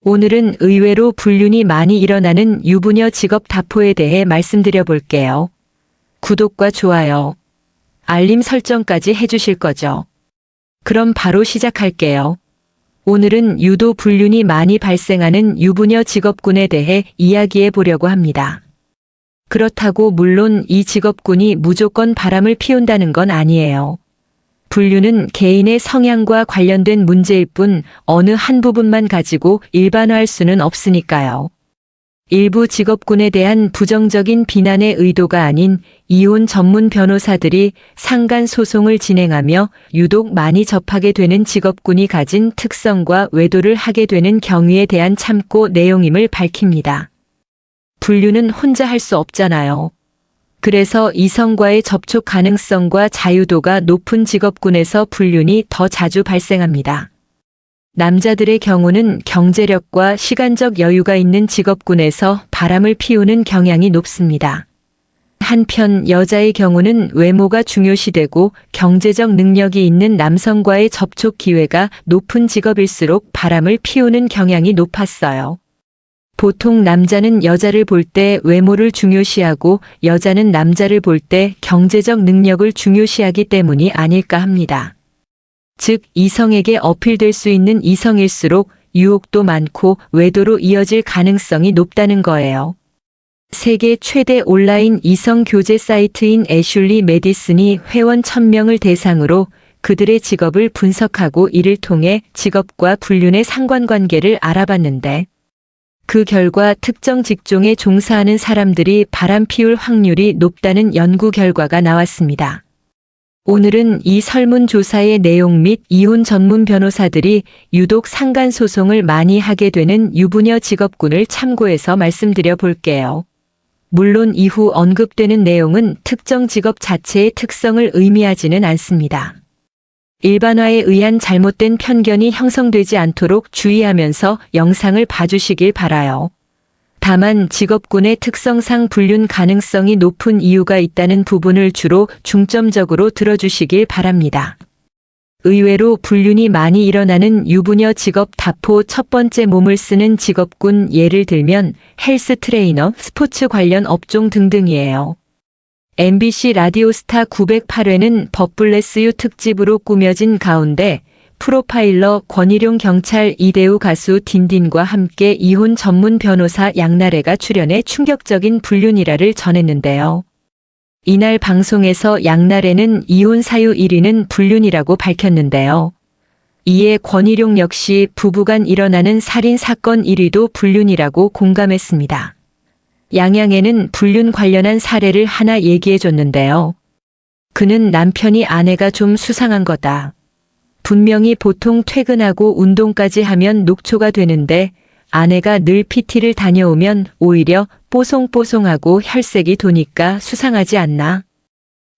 오늘은 의외로 불륜이 많이 일어나는 유부녀 직업 다포에 대해 말씀드려 볼게요. 구독과 좋아요, 알림 설정까지 해주실 거죠? 그럼 바로 시작할게요. 오늘은 유도 불륜이 많이 발생하는 유부녀 직업군에 대해 이야기해 보려고 합니다. 그렇다고 물론 이 직업군이 무조건 바람을 피운다는 건 아니에요. 불륜은 개인의 성향과 관련된 문제일 뿐 어느 한 부분만 가지고 일반화할 수는 없으니까요. 일부 직업군에 대한 부정적인 비난의 의도가 아닌 이혼 전문 변호사들이 상간 소송을 진행하며 유독 많이 접하게 되는 직업군이 가진 특성과 외도를 하게 되는 경위에 대한 참고 내용임을 밝힙니다. 불륜은 혼자 할 수 없잖아요. 그래서 이성과의 접촉 가능성과 자유도가 높은 직업군에서 불륜이 더 자주 발생합니다. 남자들의 경우는 경제력과 시간적 여유가 있는 직업군에서 바람을 피우는 경향이 높습니다. 한편 여자의 경우는 외모가 중요시되고 경제적 능력이 있는 남성과의 접촉 기회가 높은 직업일수록 바람을 피우는 경향이 높았어요. 보통 남자는 여자를 볼 때 외모를 중요시하고 여자는 남자를 볼 때 경제적 능력을 중요시하기 때문이 아닐까 합니다. 즉, 이성에게 어필될 수 있는 이성일수록 유혹도 많고 외도로 이어질 가능성이 높다는 거예요. 세계 최대 온라인 이성 교제 사이트인 애슐리 메디슨이 회원 1000명을 대상으로 그들의 직업을 분석하고 이를 통해 직업과 불륜의 상관관계를 알아봤는데 그 결과 특정 직종에 종사하는 사람들이 바람 피울 확률이 높다는 연구 결과가 나왔습니다. 오늘은 이 설문조사의 내용 및 이혼 전문 변호사들이 유독 상간소송을 많이 하게 되는 유부녀 직업군을 참고해서 말씀드려 볼게요. 물론 이후 언급되는 내용은 특정 직업 자체의 특성을 의미하지는 않습니다. 일반화에 의한 잘못된 편견이 형성되지 않도록 주의하면서 영상을 봐주시길 바라요. 다만 직업군의 특성상 불륜 가능성이 높은 이유가 있다는 부분을 주로 중점적으로 들어주시길 바랍니다. 의외로 불륜이 많이 일어나는 유부녀 직업 다포 첫 번째 몸을 쓰는 직업군 예를 들면 헬스 트레이너, 스포츠 관련 업종 등등이에요. MBC 라디오스타 908회는 법블레스유 특집으로 꾸며진 가운데 프로파일러 권일용 경찰 이대우 가수 딘딘과 함께 이혼 전문 변호사 양나래가 출연해 충격적인 불륜 일화를 전했는데요. 이날 방송에서 양나래는 이혼 사유 1위는 불륜이라고 밝혔는데요. 이에 권일용 역시 부부간 일어나는 살인 사건 1위도 불륜이라고 공감했습니다. 양양에는 불륜 관련한 사례를 하나 얘기해 줬는데요. 그는 남편이 아내가 좀 수상한 거다. 분명히 보통 퇴근하고 운동까지 하면 녹초가 되는데 아내가 늘 PT를 다녀오면 오히려 뽀송뽀송하고 혈색이 도니까 수상하지 않나?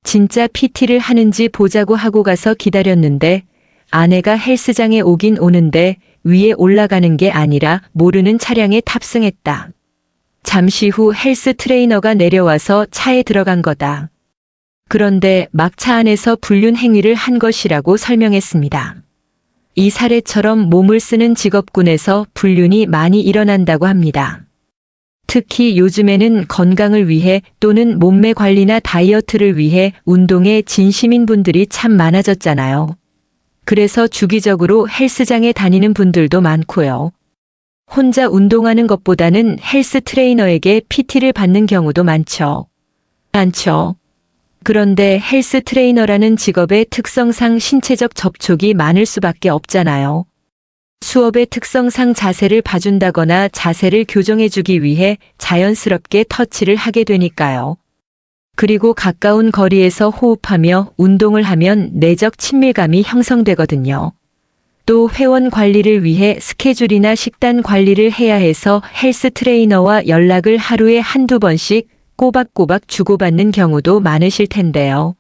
진짜 PT를 하는지 보자고 하고 가서 기다렸는데 아내가 헬스장에 오긴 오는데 위에 올라가는 게 아니라 모르는 차량에 탑승했다. 잠시 후 헬스 트레이너가 내려와서 차에 들어간 거다. 그런데 막 차 안에서 불륜 행위를 한 것이라고 설명했습니다. 이 사례처럼 몸을 쓰는 직업군에서 불륜이 많이 일어난다고 합니다. 특히 요즘에는 건강을 위해 또는 몸매 관리나 다이어트를 위해 운동에 진심인 분들이 참 많아졌잖아요. 그래서 주기적으로 헬스장에 다니는 분들도 많고요. 혼자 운동하는 것보다는 헬스 트레이너에게 PT를 받는 경우도 많죠. 그런데 헬스 트레이너라는 직업의 특성상 신체적 접촉이 많을 수밖에 없잖아요. 수업의 특성상 자세를 봐준다거나 자세를 교정해주기 위해 자연스럽게 터치를 하게 되니까요. 그리고 가까운 거리에서 호흡하며 운동을 하면 내적 친밀감이 형성되거든요. 또 회원 관리를 위해 스케줄이나 식단 관리를 해야 해서 헬스 트레이너와 연락을 하루에 한두 번씩 꼬박꼬박 주고받는 경우도 많으실 텐데요.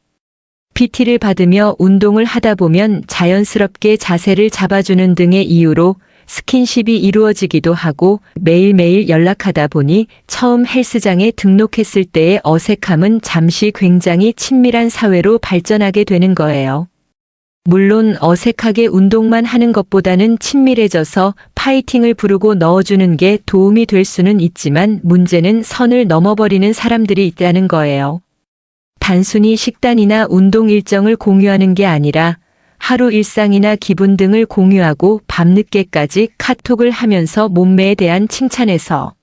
PT를 받으며 운동을 하다 보면 자연스럽게 자세를 잡아주는 등의 이유로 스킨십이 이루어지기도 하고 매일매일 연락하다 보니 처음 헬스장에 등록했을 때의 어색함은 잠시 굉장히 친밀한 사회로 발전하게 되는 거예요. 물론 어색하게 운동만 하는 것보다는 친밀해져서 파이팅을 부르고 넣어주는 게 도움이 될 수는 있지만 문제는 선을 넘어버리는 사람들이 있다는 거예요. 단순히 식단이나 운동 일정을 공유하는 게 아니라 하루 일상이나 기분 등을 공유하고 밤늦게까지 카톡을 하면서 몸매에 대한 칭찬에서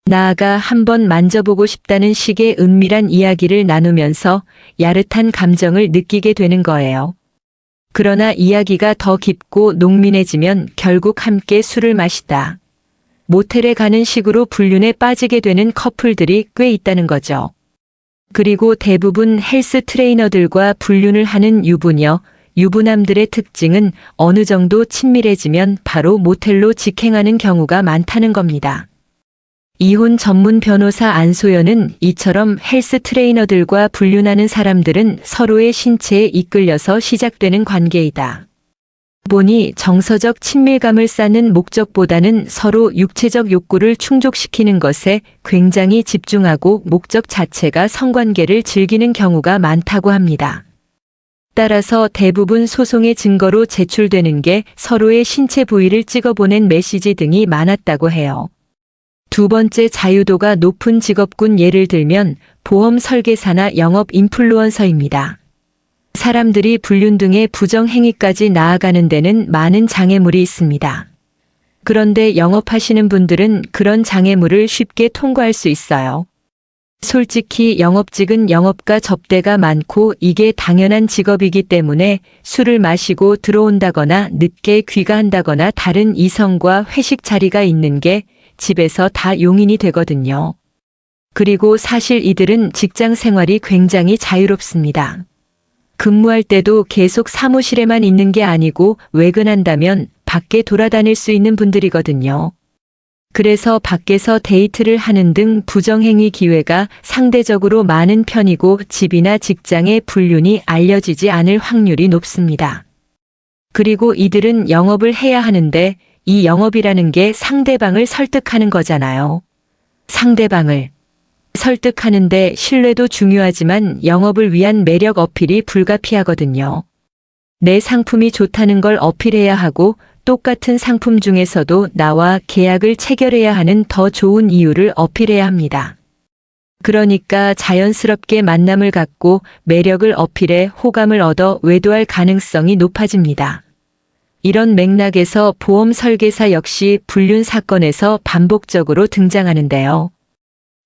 나아가 한번 만져보고 싶다는 식의 은밀한 이야기를 나누면서 야릇한 감정을 느끼게 되는 거예요. 그러나 이야기가 더 깊고 농민해지면 결국 함께 술을 마시다. 모텔에 가는 식으로 불륜에 빠지게 되는 커플들이 꽤 있다는 거죠. 그리고 대부분 헬스 트레이너들과 불륜을 하는 유부녀, 유부남들의 특징은 어느 정도 친밀해지면 바로 모텔로 직행하는 경우가 많다는 겁니다. 이혼 전문 변호사 안소연은 이처럼 헬스 트레이너들과 불륜하는 사람들은 서로의 신체에 이끌려서 시작되는 관계이다. 보니 정서적 친밀감을 쌓는 목적보다는 서로 육체적 욕구를 충족시키는 것에 굉장히 집중하고 목적 자체가 성관계를 즐기는 경우가 많다고 합니다. 따라서 대부분 소송의 증거로 제출되는 게 서로의 신체 부위를 찍어보낸 메시지 등이 많았다고 해요. 두 번째, 자유도가 높은 직업군. 예를 들면 보험 설계사나 영업 인플루언서입니다. 사람들이 불륜 등의 부정행위까지 나아가는 데는 많은 장애물이 있습니다. 그런데 영업하시는 분들은 그런 장애물을 쉽게 통과할 수 있어요. 솔직히 영업직은 영업과 접대가 많고 이게 당연한 직업이기 때문에 술을 마시고 들어온다거나 늦게 귀가한다거나 다른 이성과 회식 자리가 있는 게 집에서 다 용인이 되거든요. 그리고 사실 이들은 직장 생활이 굉장히 자유롭습니다. 근무할 때도 계속 사무실에만 있는 게 아니고 외근한다면 밖에 돌아다닐 수 있는 분들이거든요. 그래서 밖에서 데이트를 하는 등 부정행위 기회가 상대적으로 많은 편이고 집이나 직장의 불륜이 알려지지 않을 확률이 높습니다. 그리고 이들은 영업을 해야 하는데 이 영업이라는 게 상대방을 설득하는 거잖아요. 상대방을 설득하는데 신뢰도 중요하지만 영업을 위한 매력 어필이 불가피하거든요. 내 상품이 좋다는 걸 어필해야 하고 똑같은 상품 중에서도 나와 계약을 체결해야 하는 더 좋은 이유를 어필해야 합니다. 그러니까 자연스럽게 만남을 갖고 매력을 어필해 호감을 얻어 외도할 가능성이 높아집니다. 이런 맥락에서 보험 설계사 역시 불륜 사건에서 반복적으로 등장하는데요.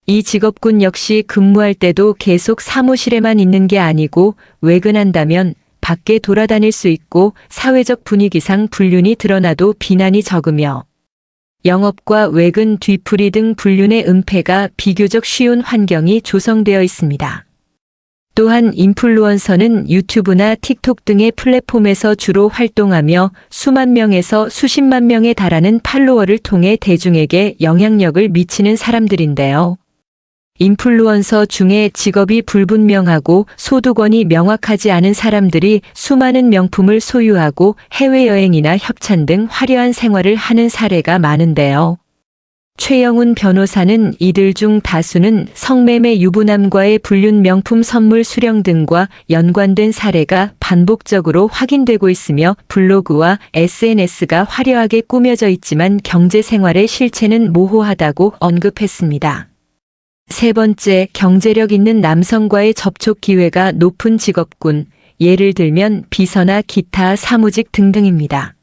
이 직업군 역시 근무할 때도 계속 사무실에만 있는 게 아니고 외근한다면 밖에 돌아다닐 수 있고 사회적 분위기상 불륜이 드러나도 비난이 적으며 영업과 외근, 뒤풀이 등 불륜의 은폐가 비교적 쉬운 환경이 조성되어 있습니다. 또한 인플루언서는 유튜브나 틱톡 등의 플랫폼에서 주로 활동하며 수만 명에서 수십만 명에 달하는 팔로워를 통해 대중에게 영향력을 미치는 사람들인데요. 인플루언서 중에 직업이 불분명하고 소득원이 명확하지 않은 사람들이 수많은 명품을 소유하고 해외여행이나 협찬 등 화려한 생활을 하는 사례가 많은데요. 최영훈 변호사는 이들 중 다수는 성매매 유부남과의 불륜 명품 선물 수령 등과 연관된 사례가 반복적으로 확인되고 있으며 블로그와 SNS가 화려하게 꾸며져 있지만 경제생활의 실체는 모호하다고 언급했습니다. 세 번째, 경제력 있는 남성과의 접촉 기회가 높은 직업군, 예를 들면 비서나 기타 사무직 등등입니다.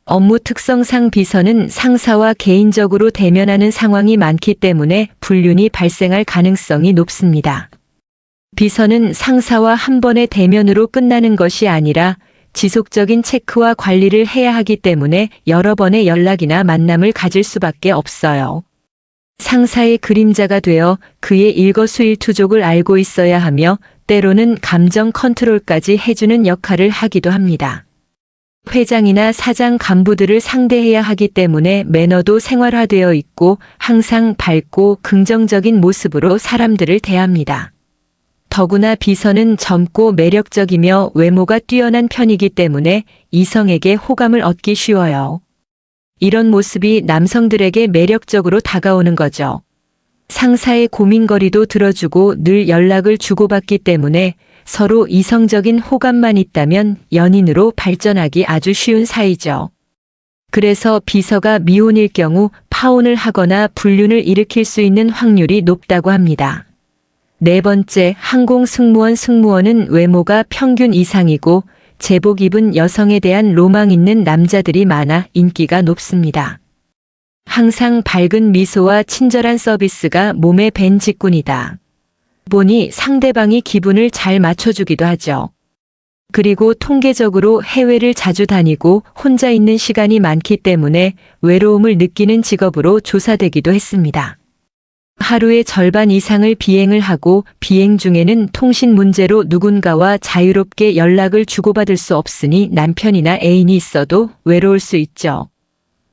업무 특성상 비서는 상사와 개인적으로 대면하는 상황이 많기 때문에 불륜이 발생할 가능성이 높습니다. 비서는 상사와 한 번의 대면으로 끝나는 것이 아니라 지속적인 체크와 관리를 해야 하기 때문에 여러 번의 연락이나 만남을 가질 수밖에 없어요. 상사의 그림자가 되어 그의 일거수일투족을 알고 있어야 하며 때로는 감정 컨트롤까지 해주는 역할을 하기도 합니다. 회장이나 사장 간부들을 상대해야 하기 때문에 매너도 생활화되어 있고 항상 밝고 긍정적인 모습으로 사람들을 대합니다. 더구나 비서는 젊고 매력적이며 외모가 뛰어난 편이기 때문에 이성에게 호감을 얻기 쉬워요. 이런 모습이 남성들에게 매력적으로 다가오는 거죠. 상사의 고민거리도 들어주고 늘 연락을 주고받기 때문에 서로 이성적인 호감만 있다면 연인으로 발전하기 아주 쉬운 사이죠. 그래서 비서가 미혼일 경우 파혼을 하거나 불륜을 일으킬 수 있는 확률이 높다고 합니다. 네 번째, 항공 승무원은 외모가 평균 이상이고 제복 입은 여성에 대한 로망 있는 남자들이 많아 인기가 높습니다. 항상 밝은 미소와 친절한 서비스가 몸에 밴 직군이다. 보니 상대방이 기분을 잘 맞춰주기도 하죠. 그리고 통계적으로 해외를 자주 다니고 혼자 있는 시간이 많기 때문에 외로움을 느끼는 직업으로 조사되기도 했습니다. 하루의 절반 이상을 비행을 하고 비행 중에는 통신 문제로 누군가와 자유롭게 연락을 주고받을 수 없으니 남편이나 애인이 있어도 외로울 수 있죠.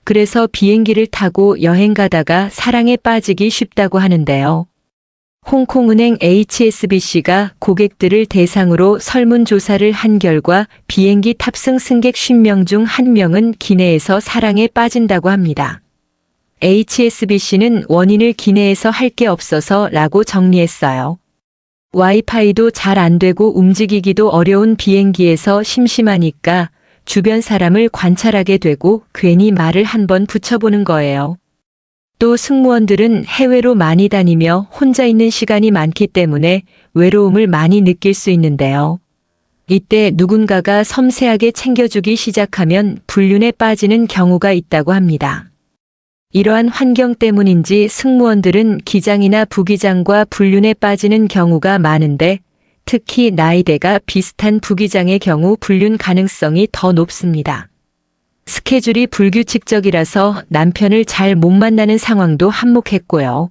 그래서 비행기를 타고 여행 가다가 사랑에 빠지기 쉽다고 하는데요. 홍콩은행 HSBC가 고객들을 대상으로 설문조사를 한 결과 비행기 탑승 승객 50명 중 1명은 기내에서 사랑에 빠진다고 합니다. HSBC는 원인을 기내에서 할 게 없어서 라고 정리했어요. 와이파이도 잘 안 되고 움직이기도 어려운 비행기에서 심심하니까 주변 사람을 관찰하게 되고 괜히 말을 한번 붙여보는 거예요. 또 승무원들은 해외로 많이 다니며 혼자 있는 시간이 많기 때문에 외로움을 많이 느낄 수 있는데요. 이때 누군가가 섬세하게 챙겨주기 시작하면 불륜에 빠지는 경우가 있다고 합니다. 이러한 환경 때문인지 승무원들은 기장이나 부기장과 불륜에 빠지는 경우가 많은데 특히 나이대가 비슷한 부기장의 경우 불륜 가능성이 더 높습니다. 스케줄이 불규칙적이라서 남편을 잘 못 만나는 상황도 한몫했고요.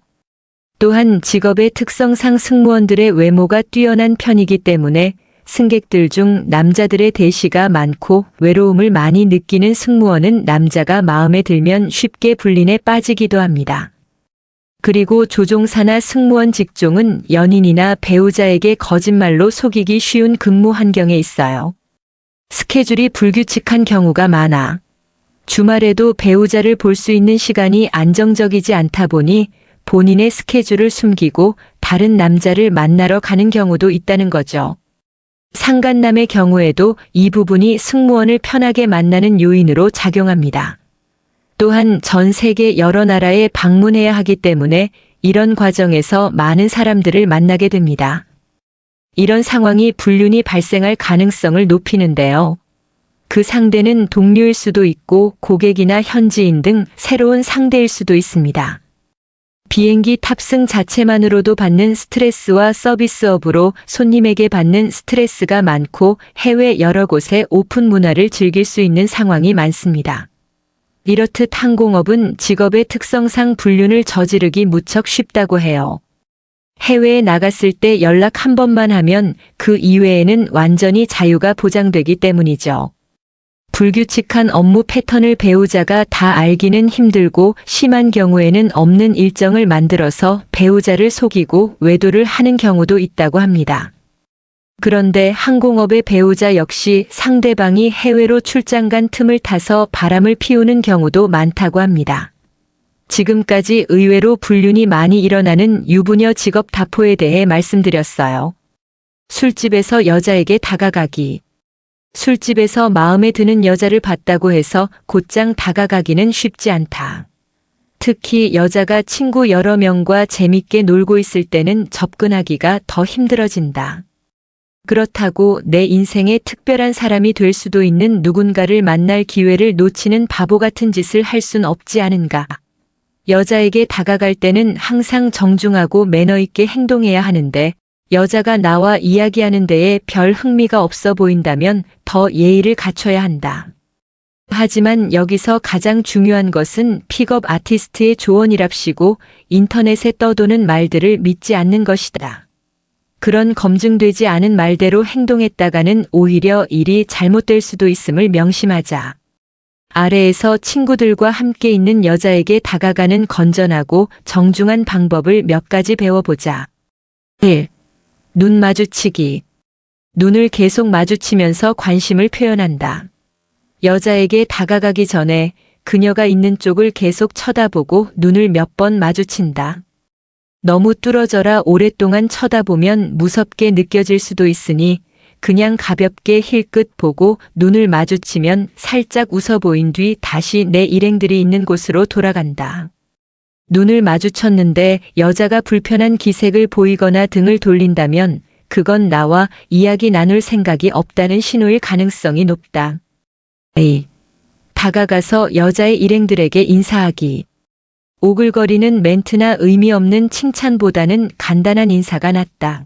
또한 직업의 특성상 승무원들의 외모가 뛰어난 편이기 때문에 승객들 중 남자들의 대시가 많고 외로움을 많이 느끼는 승무원은 남자가 마음에 들면 쉽게 불륜에 빠지기도 합니다. 그리고 조종사나 승무원 직종은 연인이나 배우자에게 거짓말로 속이기 쉬운 근무 환경에 있어요. 스케줄이 불규칙한 경우가 많아 주말에도 배우자를 볼 수 있는 시간이 안정적이지 않다 보니 본인의 스케줄을 숨기고 다른 남자를 만나러 가는 경우도 있다는 거죠. 상간남의 경우에도 이 부분이 승무원을 편하게 만나는 요인으로 작용합니다. 또한 전 세계 여러 나라에 방문해야 하기 때문에 이런 과정에서 많은 사람들을 만나게 됩니다. 이런 상황이 불륜이 발생할 가능성을 높이는데요. 그 상대는 동료일 수도 있고 고객이나 현지인 등 새로운 상대일 수도 있습니다. 비행기 탑승 자체만으로도 받는 스트레스와 서비스업으로 손님에게 받는 스트레스가 많고 해외 여러 곳의 오픈 문화를 즐길 수 있는 상황이 많습니다. 이렇듯 항공업은 직업의 특성상 불륜을 저지르기 무척 쉽다고 해요. 해외에 나갔을 때 연락 한 번만 하면 그 이외에는 완전히 자유가 보장되기 때문이죠. 불규칙한 업무 패턴을 배우자가 다 알기는 힘들고 심한 경우에는 없는 일정을 만들어서 배우자를 속이고 외도를 하는 경우도 있다고 합니다. 그런데 항공업의 배우자 역시 상대방이 해외로 출장 간 틈을 타서 바람을 피우는 경우도 많다고 합니다. 지금까지 의외로 불륜이 많이 일어나는 유부녀 직업 다포에 대해 말씀드렸어요. 술집에서 여자에게 다가가기. 술집에서 마음에 드는 여자를 봤다고 해서 곧장 다가가기는 쉽지 않다. 특히 여자가 친구 여러 명과 재밌게 놀고 있을 때는 접근하기가 더 힘들어진다. 그렇다고 내 인생에 특별한 사람이 될 수도 있는 누군가를 만날 기회를 놓치는 바보 같은 짓을 할 순 없지 않은가. 여자에게 다가갈 때는 항상 정중하고 매너 있게 행동해야 하는데 여자가 나와 이야기하는 데에 별 흥미가 없어 보인다면 더 예의를 갖춰야 한다. 하지만 여기서 가장 중요한 것은 픽업 아티스트의 조언이랍시고 인터넷에 떠도는 말들을 믿지 않는 것이다. 그런 검증되지 않은 말대로 행동했다가는 오히려 일이 잘못될 수도 있음을 명심하자. 아래에서 친구들과 함께 있는 여자에게 다가가는 건전하고 정중한 방법을 몇 가지 배워보자. 1. 눈 마주치기. 눈을 계속 마주치면서 관심을 표현한다. 여자에게 다가가기 전에 그녀가 있는 쪽을 계속 쳐다보고 눈을 몇 번 마주친다. 너무 뚫어져라 오랫동안 쳐다보면 무섭게 느껴질 수도 있으니 그냥 가볍게 힐끗 보고 눈을 마주치면 살짝 웃어 보인 뒤 다시 내 일행들이 있는 곳으로 돌아간다. 눈을 마주쳤는데 여자가 불편한 기색을 보이거나 등을 돌린다면 그건 나와 이야기 나눌 생각이 없다는 신호일 가능성이 높다. A. 다가가서 여자의 일행들에게 인사하기. 오글거리는 멘트나 의미 없는 칭찬보다는 간단한 인사가 낫다.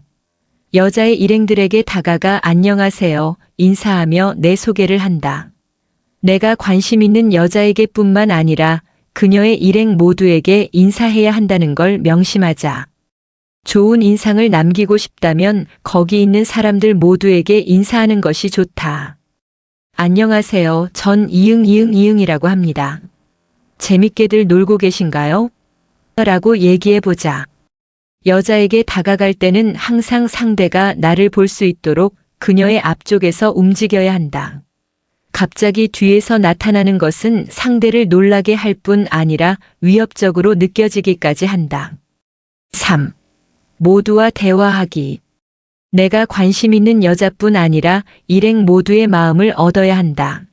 여자의 일행들에게 다가가 안녕하세요 인사하며 내 소개를 한다. 내가 관심 있는 여자에게 뿐만 아니라 그녀의 일행 모두에게 인사해야 한다는 걸 명심하자. 좋은 인상을 남기고 싶다면 거기 있는 사람들 모두에게 인사하는 것이 좋다. 안녕하세요. 전 이응이응이응이라고 합니다. 재밌게들 놀고 계신가요? 라고 얘기해보자. 여자에게 다가갈 때는 항상 상대가 나를 볼 수 있도록 그녀의 앞쪽에서 움직여야 한다. 갑자기 뒤에서 나타나는 것은 상대를 놀라게 할 뿐 아니라 위협적으로 느껴지기까지 한다. 3. 모두와 대화하기. 내가 관심 있는 여자뿐 아니라 일행 모두의 마음을 얻어야 한다.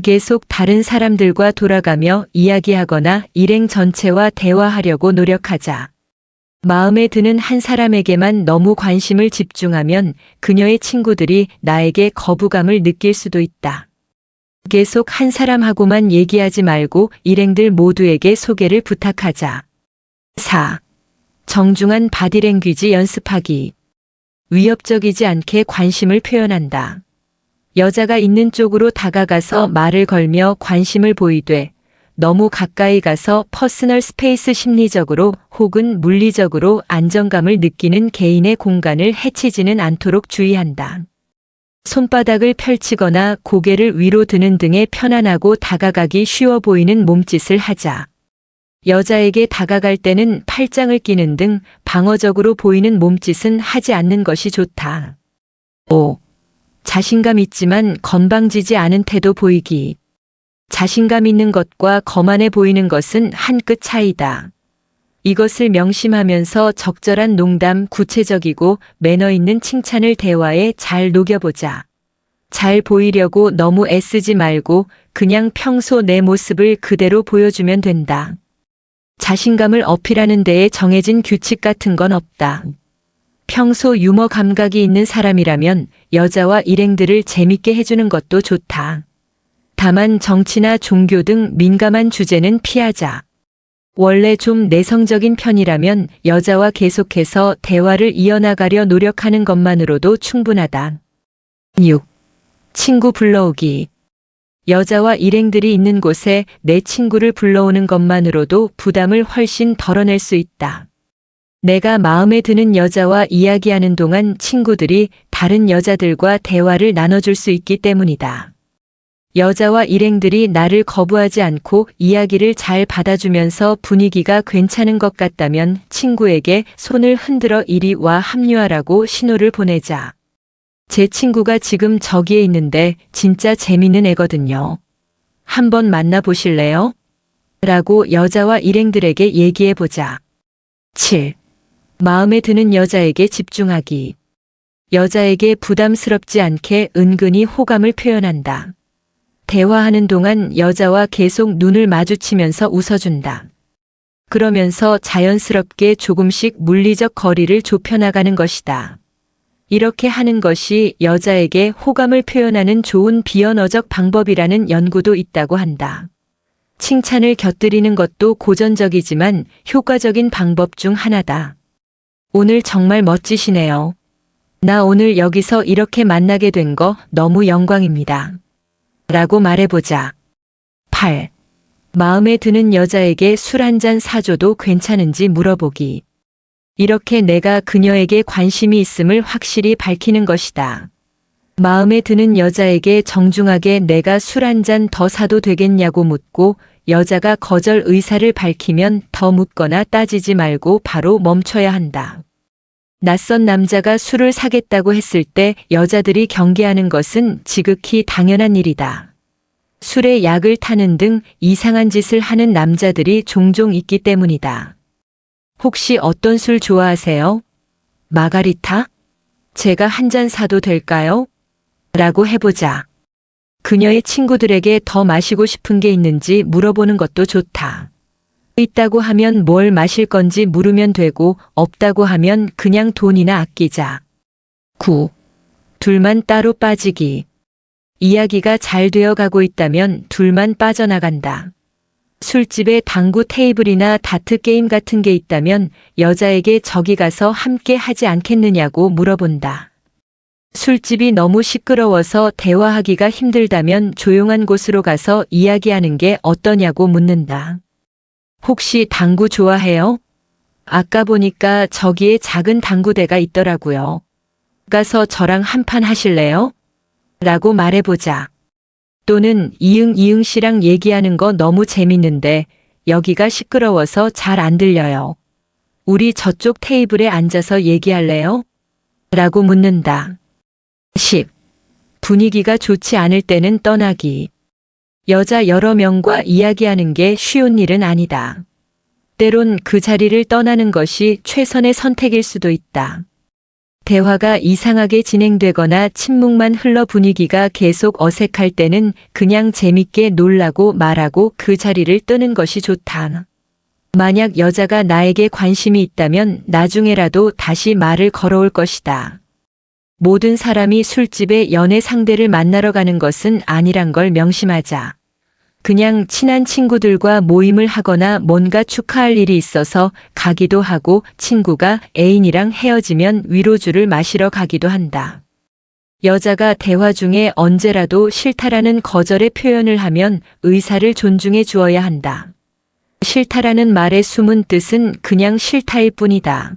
계속 다른 사람들과 돌아가며 이야기하거나 일행 전체와 대화하려고 노력하자. 마음에 드는 한 사람에게만 너무 관심을 집중하면 그녀의 친구들이 나에게 거부감을 느낄 수도 있다. 계속 한 사람하고만 얘기하지 말고 일행들 모두에게 소개를 부탁하자. 4. 정중한 바디랭귀지 연습하기. 위협적이지 않게 관심을 표현한다. 여자가 있는 쪽으로 다가가서 말을 걸며 관심을 보이되 너무 가까이 가서 퍼스널 스페이스 심리적으로 혹은 물리적으로 안정감을 느끼는 개인의 공간을 해치지는 않도록 주의한다. 손바닥을 펼치거나 고개를 위로 드는 등의 편안하고 다가가기 쉬워 보이는 몸짓을 하자. 여자에게 다가갈 때는 팔짱을 끼는 등 방어적으로 보이는 몸짓은 하지 않는 것이 좋다. 5. 자신감 있지만 건방지지 않은 태도 보이기. 자신감 있는 것과 거만해 보이는 것은 한 끗 차이다. 이것을 명심하면서 적절한 농담, 구체적이고 매너 있는 칭찬을 대화에 잘 녹여보자. 잘 보이려고 너무 애쓰지 말고 그냥 평소 내 모습을 그대로 보여주면 된다. 자신감을 어필하는 데에 정해진 규칙 같은 건 없다. 평소 유머 감각이 있는 사람이라면 여자와 일행들을 재밌게 해주는 것도 좋다. 다만 정치나 종교 등 민감한 주제는 피하자. 원래 좀 내성적인 편이라면 여자와 계속해서 대화를 이어나가려 노력하는 것만으로도 충분하다. 6. 친구 불러오기. 여자와 일행들이 있는 곳에 내 친구를 불러오는 것만으로도 부담을 훨씬 덜어낼 수 있다. 내가 마음에 드는 여자와 이야기하는 동안 친구들이 다른 여자들과 대화를 나눠줄 수 있기 때문이다. 여자와 일행들이 나를 거부하지 않고 이야기를 잘 받아주면서 분위기가 괜찮은 것 같다면 친구에게 손을 흔들어 이리 와 합류하라고 신호를 보내자. 제 친구가 지금 저기에 있는데 진짜 재밌는 애거든요. 한번 만나보실래요? 라고 여자와 일행들에게 얘기해보자. 7. 마음에 드는 여자에게 집중하기. 여자에게 부담스럽지 않게 은근히 호감을 표현한다. 대화하는 동안 여자와 계속 눈을 마주치면서 웃어준다. 그러면서 자연스럽게 조금씩 물리적 거리를 좁혀나가는 것이다. 이렇게 하는 것이 여자에게 호감을 표현하는 좋은 비언어적 방법이라는 연구도 있다고 한다. 칭찬을 곁들이는 것도 고전적이지만 효과적인 방법 중 하나다. 오늘 정말 멋지시네요. 나 오늘 여기서 이렇게 만나게 된 거 너무 영광입니다. 라고 말해보자. 8. 마음에 드는 여자에게 술 한 잔 사줘도 괜찮은지 물어보기. 이렇게 내가 그녀에게 관심이 있음을 확실히 밝히는 것이다. 마음에 드는 여자에게 정중하게 내가 술 한 잔 더 사도 되겠냐고 묻고 여자가 거절 의사를 밝히면 더 묻거나 따지지 말고 바로 멈춰야 한다. 낯선 남자가 술을 사겠다고 했을 때 여자들이 경계하는 것은 지극히 당연한 일이다. 술에 약을 타는 등 이상한 짓을 하는 남자들이 종종 있기 때문이다. 혹시 어떤 술 좋아하세요? 마가리타? 제가 한 잔 사도 될까요? 라고 해보자. 그녀의 친구들에게 더 마시고 싶은 게 있는지 물어보는 것도 좋다. 있다고 하면 뭘 마실 건지 물으면 되고, 없다고 하면 그냥 돈이나 아끼자. 9. 둘만 따로 빠지기. 이야기가 잘 되어 가고 있다면 둘만 빠져나간다. 술집에 당구 테이블이나 다트 게임 같은 게 있다면 여자에게 저기 가서 함께 하지 않겠느냐고 물어본다. 술집이 너무 시끄러워서 대화하기가 힘들다면 조용한 곳으로 가서 이야기하는 게 어떠냐고 묻는다. 혹시 당구 좋아해요? 아까 보니까 저기에 작은 당구대가 있더라고요. 가서 저랑 한판 하실래요? 라고 말해보자. 또는 이응 씨랑 얘기하는 거 너무 재밌는데 여기가 시끄러워서 잘 안 들려요. 우리 저쪽 테이블에 앉아서 얘기할래요? 라고 묻는다. 10. 분위기가 좋지 않을 때는 떠나기. 여자 여러 명과 이야기하는 게 쉬운 일은 아니다. 때론 그 자리를 떠나는 것이 최선의 선택일 수도 있다. 대화가 이상하게 진행되거나 침묵만 흘러 분위기가 계속 어색할 때는 그냥 재밌게 놀라고 말하고 그 자리를 뜨는 것이 좋다. 만약 여자가 나에게 관심이 있다면 나중에라도 다시 말을 걸어올 것이다. 모든 사람이 술집에 연애 상대를 만나러 가는 것은 아니란 걸 명심하자. 그냥 친한 친구들과 모임을 하거나 뭔가 축하할 일이 있어서 가기도 하고 친구가 애인이랑 헤어지면 위로주를 마시러 가기도 한다. 여자가 대화 중에 언제라도 싫다라는 거절의 표현을 하면 의사를 존중해 주어야 한다. 싫다라는 말의 숨은 뜻은 그냥 싫다일 뿐이다.